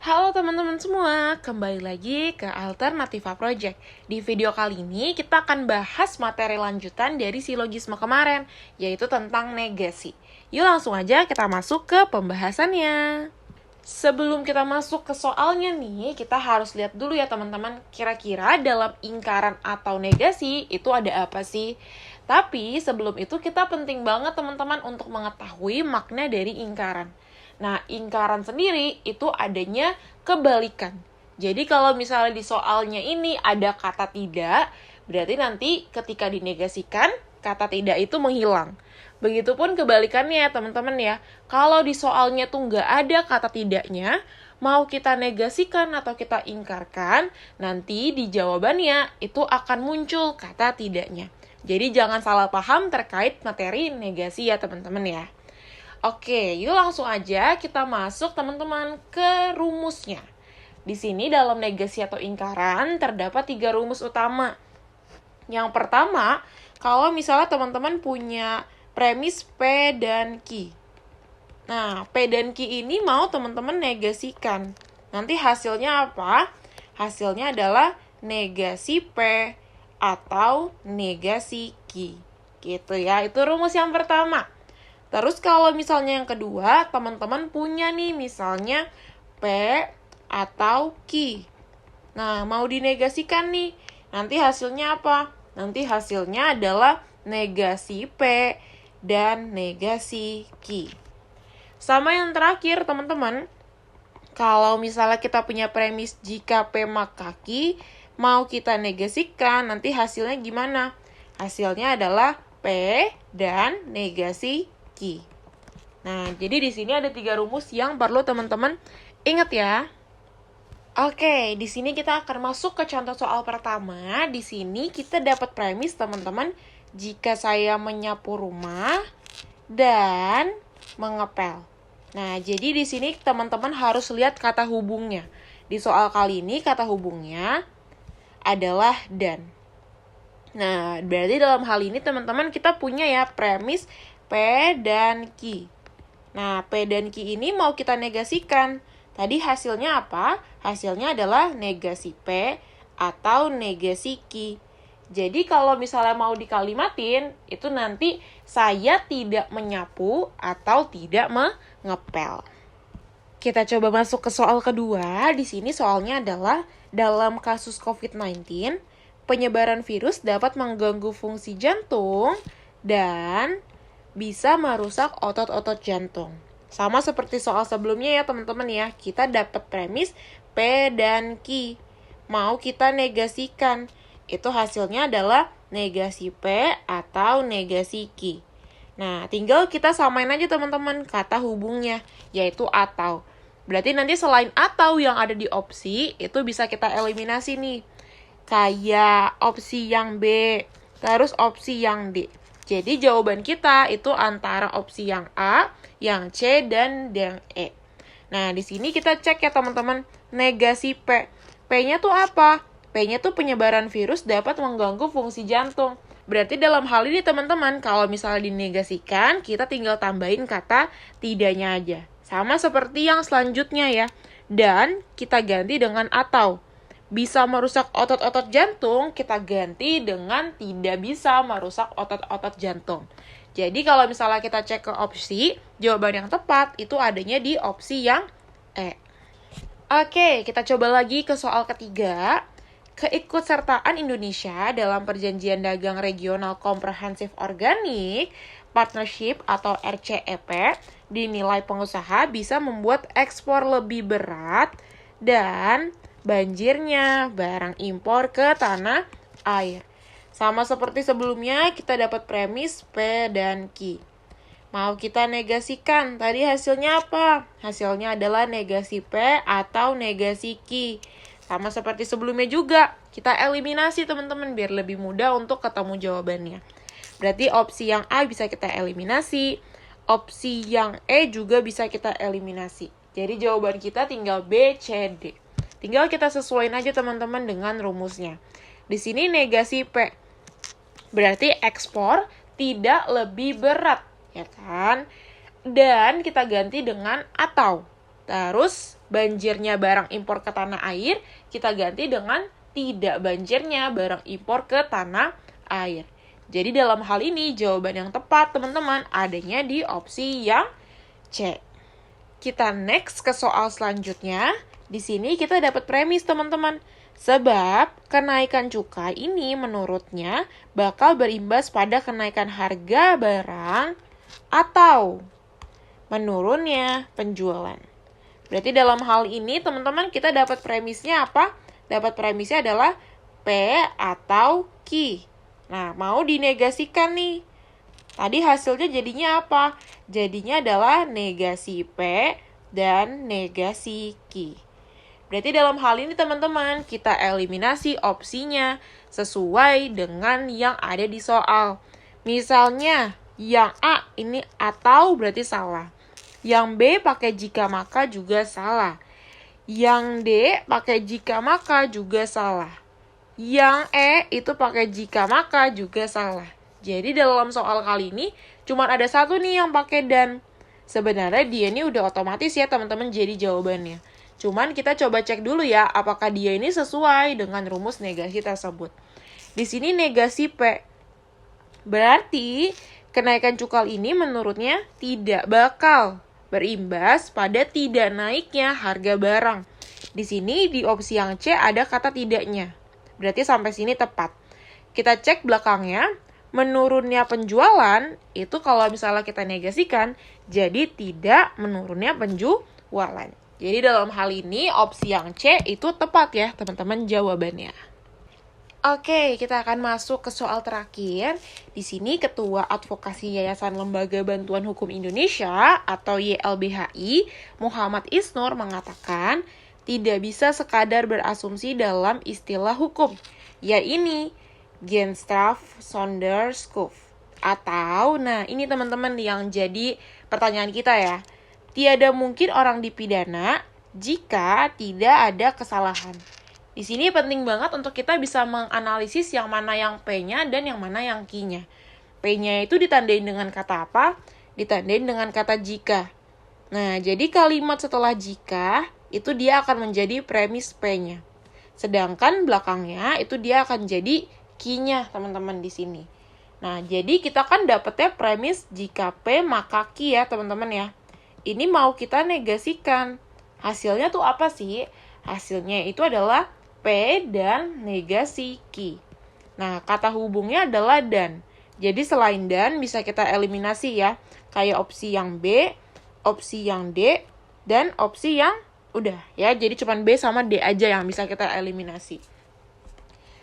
Halo teman-teman semua, kembali lagi ke Alternativa Project. Di video kali ini kita akan bahas materi lanjutan dari silogisme kemarin, yaitu tentang negasi. Yuk langsung aja kita masuk ke pembahasannya. Sebelum kita masuk ke soalnya nih, kita harus lihat dulu ya teman-teman, kira-kira dalam ingkaran atau negasi itu ada apa sih? Tapi sebelum itu kita penting banget teman-teman untuk mengetahui makna dari ingkaran. Nah, ingkaran sendiri itu adanya kebalikan. Jadi kalau misalnya di soalnya ini ada kata tidak, berarti nanti ketika dinegasikan, kata tidak itu menghilang. Begitupun kebalikannya teman-teman ya. Kalau di soalnya tuh nggak ada kata tidaknya, mau kita negasikan atau kita ingkarkan, nanti di jawabannya itu akan muncul kata tidaknya. Jadi jangan salah paham terkait materi negasi ya teman-teman ya. Oke, yuk langsung aja kita masuk teman-teman ke rumusnya. Di sini dalam negasi atau ingkaran terdapat 3 rumus utama. Yang pertama, kalau misalnya teman-teman punya premis P dan Q. Nah, P dan Q ini mau teman-teman negasikan. Nanti hasilnya apa? Hasilnya adalah negasi P atau negasi Q. Gitu ya, itu rumus yang pertama. Terus kalau misalnya yang kedua, teman-teman punya nih misalnya P atau Q. Nah, mau dinegasikan nih. Nanti hasilnya apa? Nanti hasilnya adalah negasi P dan negasi Q. Sama yang terakhir, teman-teman. Kalau misalnya kita punya premis jika P maka Q, mau kita negasikan, nanti hasilnya gimana? Hasilnya adalah P dan negasi Q. Nah, jadi di sini ada 3 rumus yang perlu teman-teman ingat ya. Oke, di sini kita akan masuk ke contoh soal pertama. Di sini kita dapat premis teman-teman, jika saya menyapu rumah dan mengepel. Nah, jadi di sini teman-teman harus lihat kata hubungnya. Di soal kali ini kata hubungnya adalah dan. Nah, berarti dalam hal ini teman-teman kita punya ya premis P dan Q. Nah, P dan Q ini mau kita negasikan. Tadi hasilnya apa? Hasilnya adalah negasi P atau negasi Q. Jadi kalau misalnya mau dikalimatin, itu nanti saya tidak menyapu atau tidak mengepel. Kita coba masuk ke soal kedua. Di sini soalnya adalah dalam kasus COVID-19, penyebaran virus dapat mengganggu fungsi jantung dan bisa merusak otot-otot jantung. Sama seperti soal sebelumnya ya teman-teman ya. Kita dapat premis P dan Q. Mau kita negasikan. Itu hasilnya adalah negasi P atau negasi Q. Nah, tinggal kita samain aja teman-teman kata hubungnya, yaitu atau. Berarti nanti selain atau yang ada di opsi, itu bisa kita eliminasi nih. Kayak opsi yang B, terus opsi yang D. Jadi jawaban kita itu antara opsi yang A, yang C, dan yang E. Nah, di sini kita cek ya teman-teman, negasi P. P-nya tuh apa? P-nya tuh penyebaran virus dapat mengganggu fungsi jantung. Berarti dalam hal ini teman-teman, kalau misalnya dinegasikan, kita tinggal tambahin kata tidaknya aja. Sama seperti yang selanjutnya ya. Dan kita ganti dengan atau. Bisa merusak otot-otot jantung, kita ganti dengan tidak bisa merusak otot-otot jantung. Jadi kalau misalnya kita cek ke opsi, jawaban yang tepat itu adanya di opsi yang E. Oke, kita coba lagi ke soal ketiga. Keikutsertaan Indonesia dalam Perjanjian Dagang Regional Komprehensif Organik, Partnership atau RCEP, dinilai pengusaha bisa membuat ekspor lebih berat dan banjirnya barang impor ke tanah air. Sama seperti sebelumnya, kita dapat premis P dan Q. Mau kita negasikan, tadi hasilnya apa? Hasilnya adalah negasi P atau negasi Q. Sama seperti sebelumnya juga, kita eliminasi teman-teman biar lebih mudah untuk ketemu jawabannya. Berarti opsi yang A bisa kita eliminasi, opsi yang E juga bisa kita eliminasi. Jadi jawaban kita tinggal B, C, D. Tinggal kita sesuaiin aja teman-teman dengan rumusnya. Di sini negasi P. Berarti ekspor tidak lebih berat, ya kan? Dan kita ganti dengan atau. Terus banjirnya barang impor ke tanah air, kita ganti dengan tidak banjirnya barang impor ke tanah air. Jadi dalam hal ini jawaban yang tepat teman-teman adanya di opsi yang C. Kita next ke soal selanjutnya. Di sini kita dapat premis teman-teman. Sebab kenaikan cukai ini menurutnya bakal berimbas pada kenaikan harga barang atau menurunnya penjualan. Berarti dalam hal ini teman-teman kita dapat premisnya apa? Dapat premisnya adalah P atau Q. Nah, mau dinegasikan nih. Tadi hasilnya jadinya apa? Jadinya adalah negasi P dan negasi Q. Berarti dalam hal ini teman-teman kita eliminasi opsinya sesuai dengan yang ada di soal. Misalnya yang A ini atau berarti salah. Yang B pakai jika maka juga salah. Yang D pakai jika maka juga salah. Yang E itu pakai jika maka juga salah. Jadi dalam soal kali ini cuma ada satu nih yang pakai dan. Sebenarnya dia ini udah otomatis ya teman-teman jadi jawabannya. Cuman kita coba cek dulu ya apakah dia ini sesuai dengan rumus negasi tersebut. Di sini negasi P. Berarti kenaikan cukai ini menurutnya tidak bakal berimbas pada tidak naiknya harga barang. Di sini di opsi yang C ada kata tidaknya. Berarti sampai sini tepat. Kita cek belakangnya, menurunnya penjualan itu kalau misalnya kita negasikan, jadi tidak menurunnya penjualan. Jadi dalam hal ini opsi yang C itu tepat ya teman-teman jawabannya. Oke, kita akan masuk ke soal terakhir. Di sini Ketua Advokasi Yayasan Lembaga Bantuan Hukum Indonesia atau YLBHI, Muhammad Isnur mengatakan, tidak bisa sekadar berasumsi dalam istilah hukum, yaitu Genstraf Sonderschuf. Atau, nah ini teman-teman yang jadi pertanyaan kita ya. Tiada mungkin orang dipidana jika tidak ada kesalahan. Di sini penting banget untuk kita bisa menganalisis yang mana yang P-nya dan yang mana yang Q-nya. P-nya itu ditandain dengan kata apa? Ditandain dengan kata jika. Nah, jadi kalimat setelah jika itu dia akan menjadi premis P-nya. Sedangkan belakangnya itu dia akan jadi Q-nya, teman-teman di sini. Nah, jadi kita kan dapetnya premis jika P maka Q ya, teman-teman ya. Ini mau kita negasikan. Hasilnya tuh apa sih? Hasilnya itu adalah P dan negasi Q. Nah, kata hubungnya adalah dan. Jadi selain dan bisa kita eliminasi ya. Kayak opsi yang B, opsi yang D, dan opsi yang udah ya. Jadi cuma B sama D aja yang bisa kita eliminasi.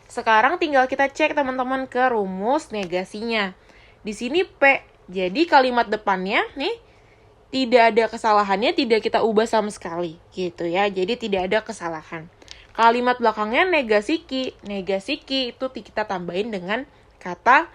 Sekarang tinggal kita cek teman-teman ke rumus negasinya. Di sini P. Jadi kalimat depannya nih tidak ada kesalahannya, tidak kita ubah sama sekali gitu ya. Jadi tidak ada kesalahan. Kalimat belakangnya negasi Q. Negasi Q itu kita tambahin dengan kata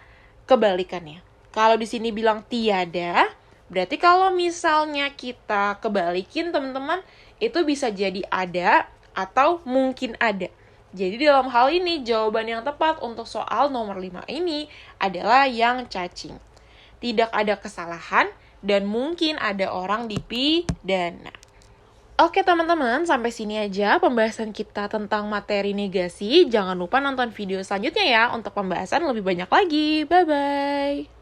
kebalikannya. Kalau di sini bilang tiada, berarti kalau misalnya kita kebalikin teman-teman, itu bisa jadi ada atau mungkin ada. Jadi dalam hal ini jawaban yang tepat untuk soal nomor 5 ini adalah yang cacing. Tidak ada kesalahan dan mungkin ada orang dipidana. Oke teman-teman, sampai sini aja pembahasan kita tentang materi negasi. Jangan lupa nonton video selanjutnya ya untuk pembahasan lebih banyak lagi. Bye-bye.